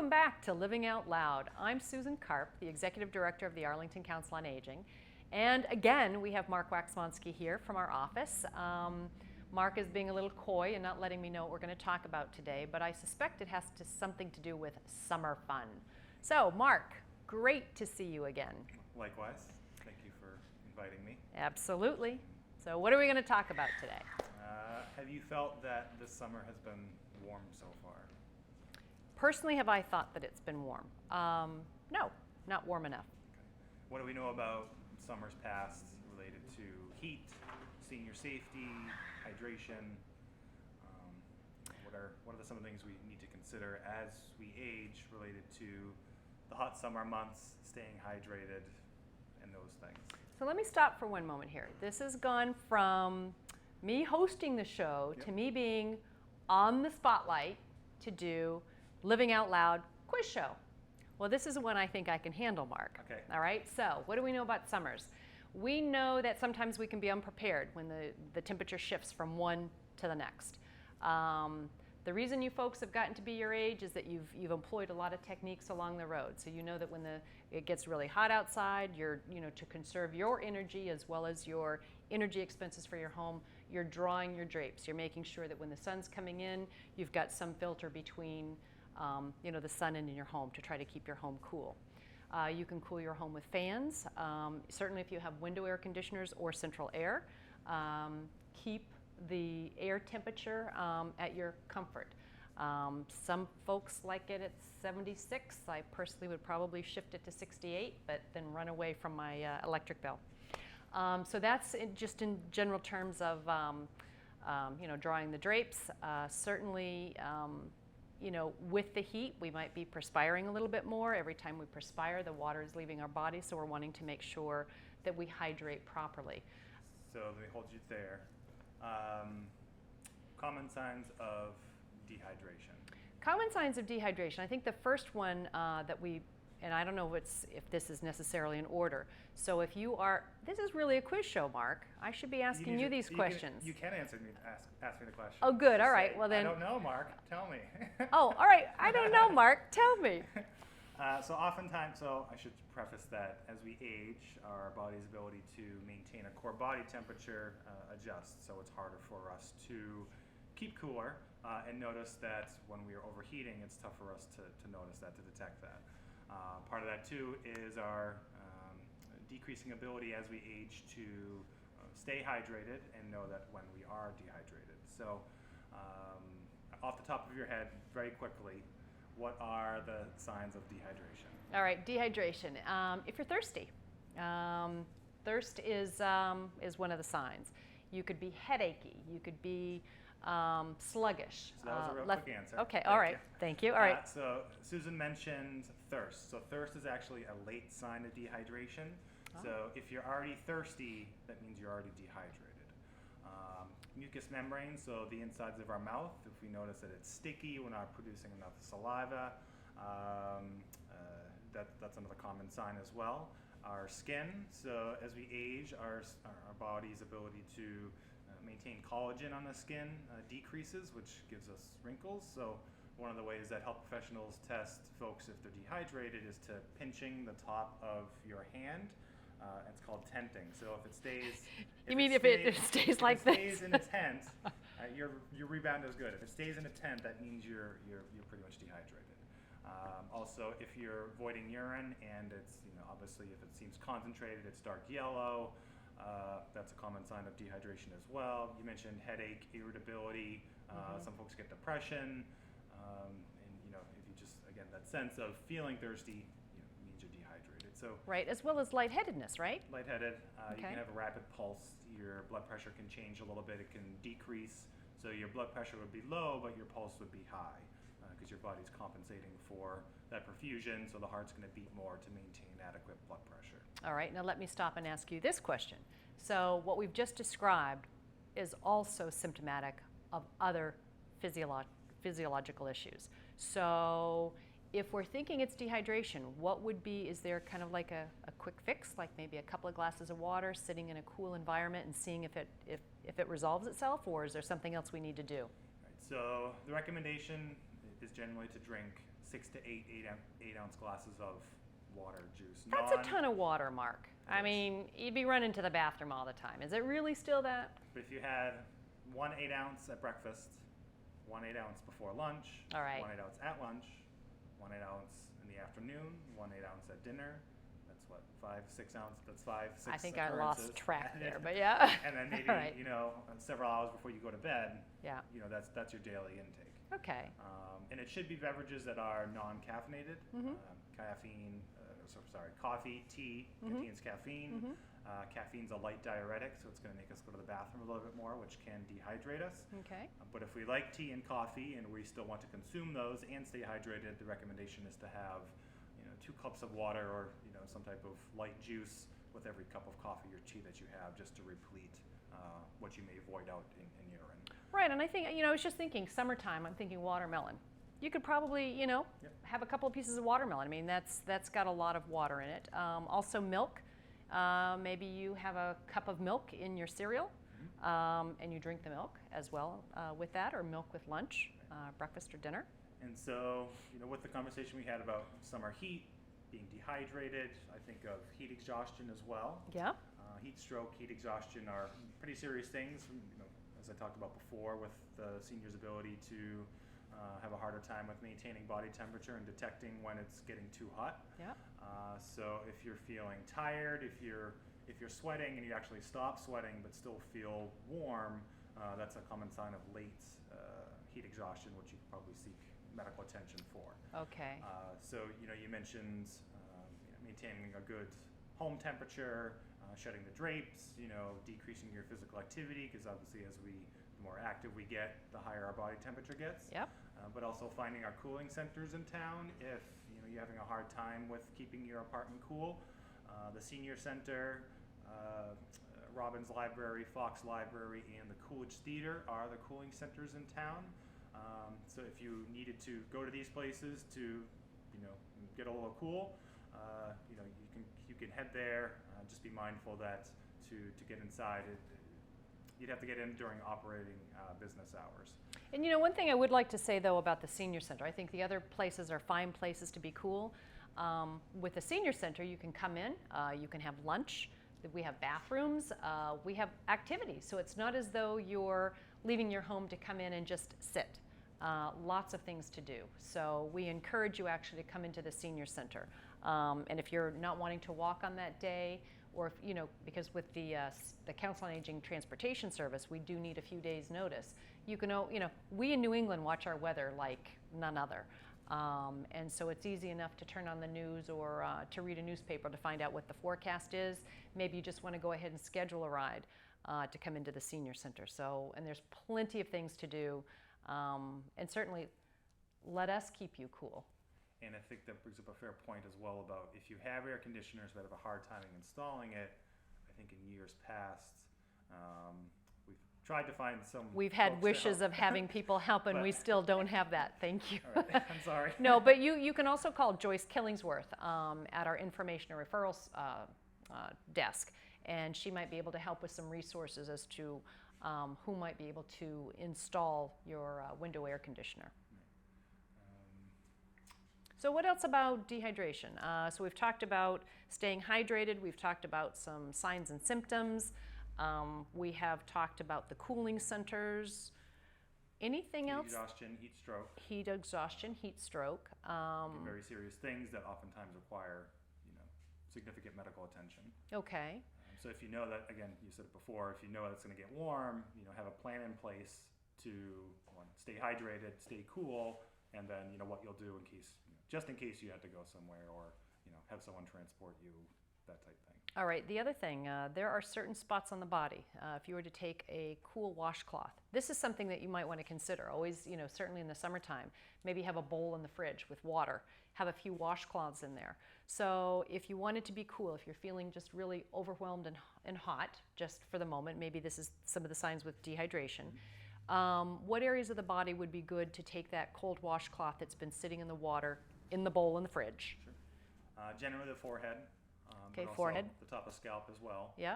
Welcome back to Living Out Loud. I'm Susan Karp, the Executive Director of the Arlington Council on Aging. And again, we have Mark Waxmonsky here from our office. Mark is being a little coy and not letting me know what we're going to talk about today, but I suspect it has something to do with summer fun. So, Mark, great to see you again. Likewise. Thank you for inviting me. Absolutely. So what are we going to talk about today? Have you felt that this summer has been warm so far? Personally, have I thought that it's been warm? No, not warm enough. Okay. What do we know about summers past related to heat, senior safety, hydration? What are some of the things we need to consider as we age related to the hot summer months, staying hydrated, and those things? So let me stop for one moment here. This has gone from me hosting the show to me being on the spotlight to do Living Out Loud quiz show. Well, this is one I think I can handle, Mark. Okay. All right, so what do we know about summers? We know that sometimes we can be unprepared when the temperature shifts from one to the next. The reason you folks have gotten to be your age is that you've employed a lot of techniques along the road. So you know that when it gets really hot outside, to conserve your energy as well as your energy expenses for your home, you're drawing your drapes. You're making sure that when the sun's coming in, you've got some filter between the sun and in your home to try to keep your home cool. You can cool your home with fans. Certainly if you have window air conditioners or central air, keep the air temperature at your comfort. Some folks like it at 76. I personally would probably shift it to 68, but then run away from my electric bill. So that's just in general terms of drawing the drapes. Certainly, with the heat, we might be perspiring a little bit more. Every time we perspire, the water is leaving our body, so we're wanting to make sure that we hydrate properly. So let me hold you there. Common signs of dehydration. Common signs of dehydration. I think the first one and I don't know if this is necessarily in order. So if you are, this is really a quiz show, Mark. I should be asking you these questions. You can answer me, ask me the question. Oh, good. All right. Well then. I don't know, Mark. Tell me. Oh, all right. I don't know, Mark. Tell me. So oftentimes, I should preface that as we age, our body's ability to maintain a core body temperature adjusts. So it's harder for us to keep cooler and notice that when we are overheating, it's tough for us to notice that, to detect that. Part of that too is our decreasing ability as we age to stay hydrated and know that when we are dehydrated. So off the top of your head, very quickly, what are the signs of dehydration? All right, dehydration. If you're thirsty, thirst is one of the signs. You could be headachy. You could be sluggish. So that was a real quick answer. Okay, all right. Thank you. All right. So Susan mentioned thirst. So thirst is actually a late sign of dehydration. Oh. So if you're already thirsty, that means you're already dehydrated. Mucous membrane, so the insides of our mouth, if we notice that it's sticky, we're not producing enough saliva, that's another common sign as well. Our skin, so as we age, our body's ability to maintain collagen on the skin decreases, which gives us wrinkles. So one of the ways that health professionals test folks if they're dehydrated is to pinching the top of your hand. It's called tenting. So if it stays, if it stays like this? If it stays in a tent, your rebound is good. If it stays in a tent, that means you're pretty much dehydrated. Also, if you're voiding urine and it's obviously if it seems concentrated, it's dark yellow. That's a common sign of dehydration as well. You mentioned headache, irritability. Some folks get depression, and if you just that sense of feeling thirsty means you're dehydrated. So right, as well as lightheadedness, right? Lightheaded. Okay. You can have a rapid pulse. Your blood pressure can change a little bit. It can decrease. So your blood pressure would be low, but your pulse would be high because your body's compensating for that perfusion. So the heart's going to beat more to maintain adequate blood pressure. All right, now let me stop and ask you this question. So what we've just described is also symptomatic of other physiological issues. So if we're thinking it's dehydration, is there kind of like a quick fix, like maybe a couple of glasses of water, sitting in a cool environment and seeing if it resolves itself, or is there something else we need to do? Right, so the recommendation is generally to drink 6 to 8 ounce glasses of water, juice. That's a ton of water, Mark. I mean, you'd be running to the bathroom all the time. Is it really still that? But if you had 1 8-ounce at breakfast, 1 8-ounce before lunch, All right. 1 8-ounce at lunch, 1 8-ounce in the afternoon, 1 8-ounce at dinner. That's what, 5 6 ounce. That's 5 6. I think I occurrences. lost track there, but yeah. And then maybe All right. several hours before you go to bed. Yeah. That's your daily intake. Okay. And it should be beverages that are non-caffeinated. Coffee, tea contains caffeine. Caffeine's a light diuretic, so it's going to make us go to the bathroom a little bit more, which can dehydrate us. Okay. But if we like tea and coffee and we still want to consume those and stay hydrated, the recommendation is to have 2 cups of water or some type of light juice with every cup of coffee or tea that you have, just to replete what you may void out in urine. Right, and I think, I was just thinking, summertime, I'm thinking watermelon. You could probably, have a couple of pieces of watermelon. I mean, that's got a lot of water in it. Also milk. Maybe you have a cup of milk in your cereal, and you drink the milk as well with that, or milk with lunch, breakfast or dinner. And so, with the conversation we had about summer heat, being dehydrated, I think of heat exhaustion as well. Yeah. Heat stroke, heat exhaustion are pretty serious things. As I talked about before, with the senior's ability to have a harder time with maintaining body temperature and detecting when it's getting too hot. Yeah. So if you're feeling tired, if you're sweating and you actually stop sweating but still feel warm, that's a common sign of late heat exhaustion, which you probably seek medical attention for. Okay. So you mentioned maintaining a good home temperature, shutting the drapes, decreasing your physical activity, because obviously the more active we get, the higher our body temperature gets. Yep. But also finding our cooling centers in town. If you're having a hard time with keeping your apartment cool, the senior center, Robbins Library, Fox Library, and the Coolidge Theater are the cooling centers in town. So if you needed to go to these places to get a little cool, you can head there. Just be mindful that to get inside, you'd have to get in during operating business hours. And one thing I would like to say though about the senior center, I think the other places are fine places to be cool. With the senior center, you can come in, you can have lunch, we have bathrooms, we have activities. So it's not as though you're leaving your home to come in and just sit. Lots of things to do. So we encourage you actually to come into the senior center. And if you're not wanting to walk on that day, or if, because with the Council on Aging Transportation Service, we do need a few days' notice. You can, we in New England watch our weather like none other. And so it's easy enough to turn on the news or to read a newspaper to find out what the forecast is. Maybe you just want to go ahead and schedule a ride to come into the senior center. So, and there's plenty of things to do. And certainly let us keep you cool. And I think that brings up a fair point as well about if you have air conditioners but have a hard time installing it. I think in years past, we've tried to find some. We've had wishes of having people help, and we still don't have that. Thank you. All right. I'm sorry. No, but you can also call Joyce Killingsworth at our information and referrals desk, and she might be able to help with some resources as to who might be able to install your window air conditioner. So what else about dehydration? So we've talked about staying hydrated. We've talked about some signs and symptoms. We have talked about the cooling centers. Anything else? Heat exhaustion, heat stroke. Heat exhaustion, heat stroke. Very serious things that oftentimes require, significant medical attention. Okay. So if you know that, again, you said it before, if you know that it's going to get warm, have a plan in place to stay hydrated, stay cool, and then what you'll do in case, just in case you had to go somewhere or have someone transport you, that type thing. All right. The other thing, there are certain spots on the body. If you were to take a cool washcloth, this is something that you might want to consider. Always, certainly in the summertime, maybe have a bowl in the fridge with water. Have a few washcloths in there. So if you wanted to be cool, if you're feeling just really overwhelmed and hot, just for the moment, maybe this is some of the signs with dehydration. What areas of the body would be good to take that cold washcloth that's been sitting in the water, in the bowl in the fridge? Sure. Generally the forehead. Okay, but also forehead. The top of scalp as well. Yeah.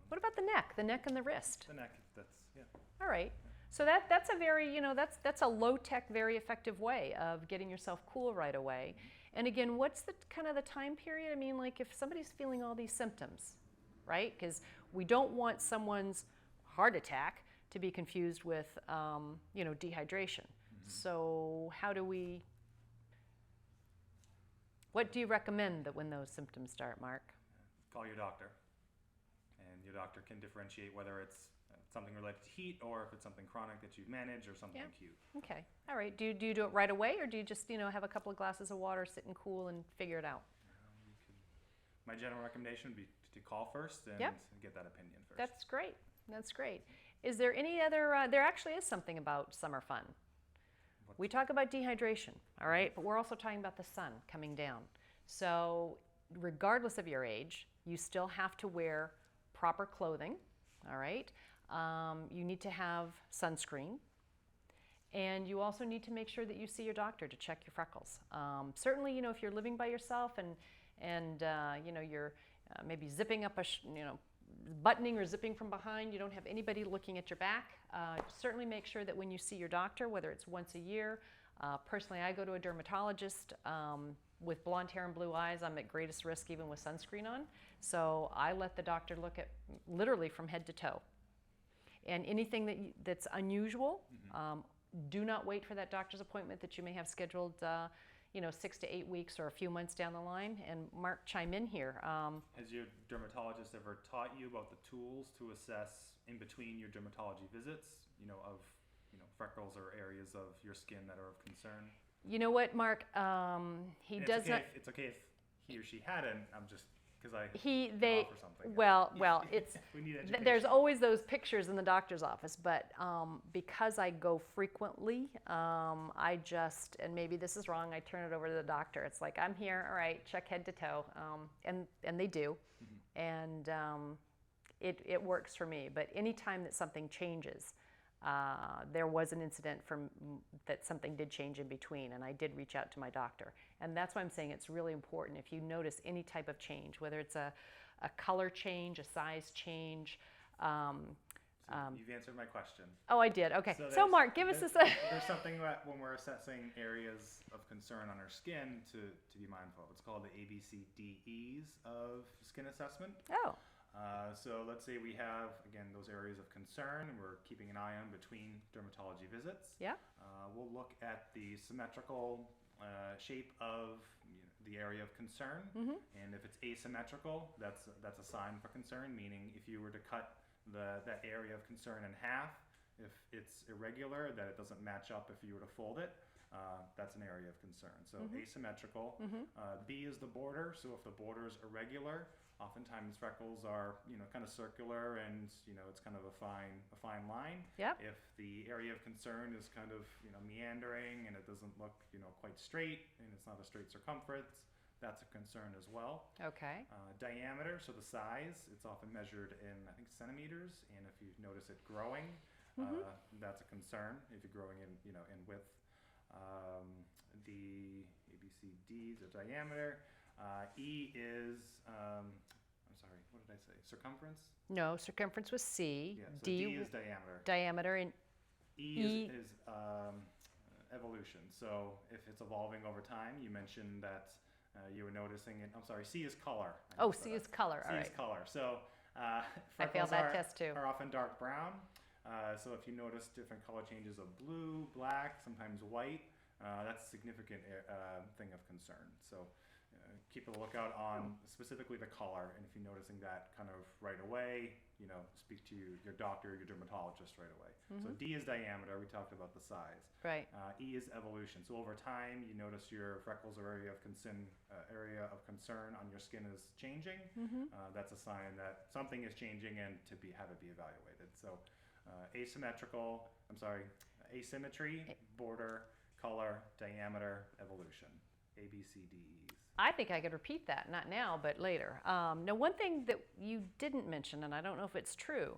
What about the neck and the wrist? The neck, that's, yeah. All right. So that's a very, that's a low-tech, very effective way of getting yourself cool right away. And again, what's the kind of the time period? I mean, like if somebody's feeling all these symptoms, right? Because we don't want someone's heart attack to be confused with, dehydration. So what do you recommend that when those symptoms start, Mark? Call your doctor, and your doctor can differentiate whether it's something related to heat or if it's something chronic that you've managed or something acute. Okay. All right. Do you do it right away, or do you just have a couple of glasses of water, sit and cool, and figure it out? My general recommendation would be to call first and get that opinion first. That's great. That's great. Is there any other? There actually is something about summer fun. We talk about dehydration, all right, but we're also talking about the sun coming down. So regardless of your age, you still have to wear proper clothing, all right? You need to have sunscreen, and you also need to make sure that you see your doctor to check your freckles. Certainly, if you're living by yourself and you're maybe zipping up buttoning or zipping from behind, you don't have anybody looking at your back, certainly make sure that when you see your doctor, whether it's once a year, personally I go to a dermatologist. With blonde hair and blue eyes, I'm at greatest risk even with sunscreen on. So I let the doctor look at literally from head to toe. And anything that's unusual, do not wait for that doctor's appointment that you may have scheduled 6 to 8 weeks or a few months down the line. And Mark, chime in here. Has your dermatologist ever taught you about the tools to assess in between your dermatology visits, of freckles or areas of your skin that are of concern? You know what, Mark? He does not. It's okay if he or she hadn't. I'm just because I offer something. Well, it's we need education. There's always those pictures in the doctor's office, but because I go frequently, I just, and maybe this is wrong, I turn it over to the doctor. It's like, I'm here, all right, check head to toe, and they do, and it works for me. But anytime that something changes. There was an incident that something did change in between, and I did reach out to my doctor. And that's why I'm saying it's really important if you notice any type of change, whether it's a color change, a size change. You've answered my question. Oh, I did. Okay. So Mark, give us this. There's something that when we're assessing areas of concern on our skin to be mindful of. It's called the ABCDEs of skin assessment. Oh. So let's say we have, again, those areas of concern we're keeping an eye on between dermatology visits. Yeah. We'll look at the symmetrical shape of the area of concern. And if it's asymmetrical, that's a sign for concern, meaning if you were to cut that area of concern in half, if it's irregular, that it doesn't match up if you were to fold it, that's an area of concern. So asymmetrical. B is the border. So if the border is irregular, oftentimes freckles are, kind of circular and, it's kind of a fine line. Yep. If the area of concern is kind of, meandering and it doesn't look, quite straight and it's not a straight circumference, that's a concern as well. Okay. Diameter, so the size, it's often measured in, I think, centimeters. And if you notice it growing, that's a concern if you're growing in, in width. The ABCDs of diameter. E is, I'm sorry, what did I say? Circumference? No, circumference was C. Yeah, so D is diameter. Diameter, and E is evolution. So if it's evolving over time, you mentioned that you were noticing it. I'm sorry, C is color. Oh, C is color. All right. C is color. So I freckles failed that test too. Are often dark brown. So if you notice different color changes of blue, black, sometimes white, that's a significant thing of concern. So keep a lookout on specifically the color, and if you're noticing that kind of right away, speak to your doctor, your dermatologist right away. So D is diameter. We talked about the size. Right. E is evolution. So over time, you notice your freckles or area of concern on your skin is changing. That's a sign that something is changing and to have it be evaluated. So asymmetry, border, color, diameter, evolution. ABCDEs. I think I could repeat that, not now, but later. Now, one thing that you didn't mention, and I don't know if it's true,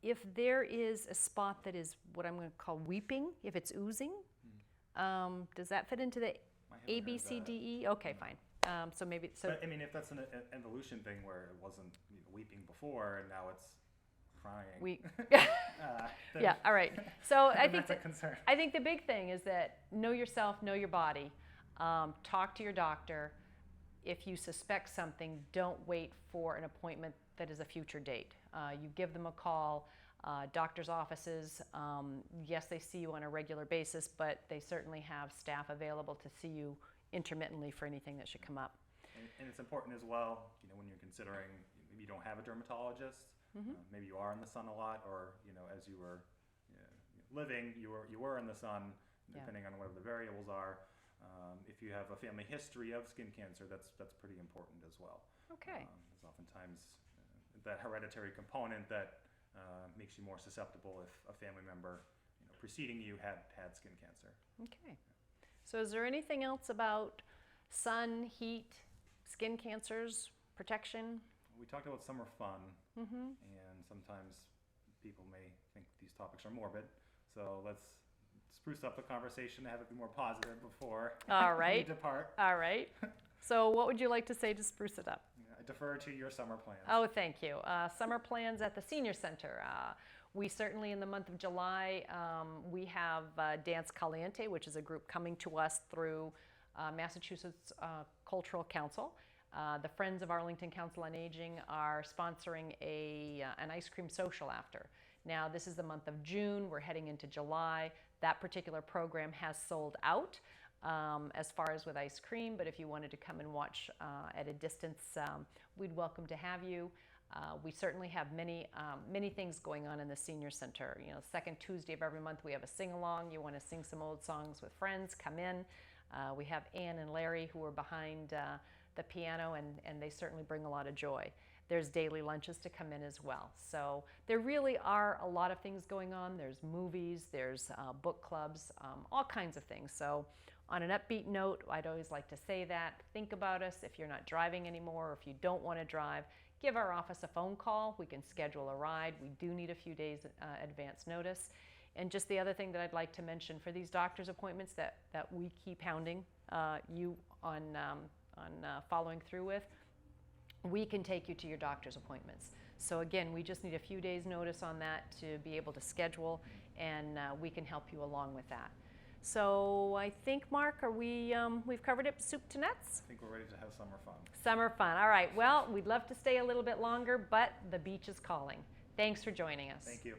if there is a spot that is what I'm going to call weeping, if it's oozing, does that fit into the ABCDE? Okay, fine. So maybe But, I mean, if that's an evolution thing where it wasn't weeping before and now it's trying. Yeah, all right. So I think that's a concern. I think the big thing is that know yourself, know your body. Talk to your doctor. If you suspect something, don't wait for an appointment that is a future date. You give them a call. Doctors' offices, yes, they see you on a regular basis, but they certainly have staff available to see you intermittently for anything that should come up. And it's important as well, when you're considering maybe you don't have a dermatologist, maybe you are in the sun a lot, or as you were living, you were in the sun, depending on whatever the variables are. If you have a family history of skin cancer, that's pretty important as well. Okay. There's oftentimes that hereditary component that makes you more susceptible if a family member preceding you had skin cancer. Okay. So is there anything else about sun, heat, skin cancers, protection? We talked about summer fun, and sometimes people may think these topics are morbid, so let's spruce up the conversation to have it be more positive before we depart. All right. So what would you like to say to spruce it up? I defer to your summer plans. Oh, thank you. Summer plans at the Senior Center. We certainly, in the month of July, we have Dance Caliente, which is a group coming to us through Massachusetts Cultural Council. The Friends of Arlington Council on Aging are sponsoring an ice cream social after. Now, this is the month of June. We're heading into July. That particular program has sold out as far as with ice cream, but if you wanted to come and watch at a distance, we'd welcome to have you. We certainly have many things going on in the Senior Center. Second Tuesday of every month we have a sing-along. You want to sing some old songs with friends, come in. We have Ann and Larry who are behind the piano, and they certainly bring a lot of joy. There's daily lunches to come in as well. So there really are a lot of things going on. There's movies, there's book clubs, all kinds of things. So on an upbeat note, I'd always like to say that. Think about us if you're not driving anymore, or if you don't want to drive. Give our office a phone call. We can schedule a ride. We do need a few days advance notice. And just the other thing that I'd like to mention for these doctor's appointments that we keep hounding you on following through with, we can take you to your doctor's appointments. So again, we just need a few days notice on that to be able to schedule, and we can help you along with that. So I think, Mark, we've covered it soup to nuts? I think we're ready to have summer fun. Summer fun. All right. Well, we'd love to stay a little bit longer, but the beach is calling. Thanks for joining us. Thank you.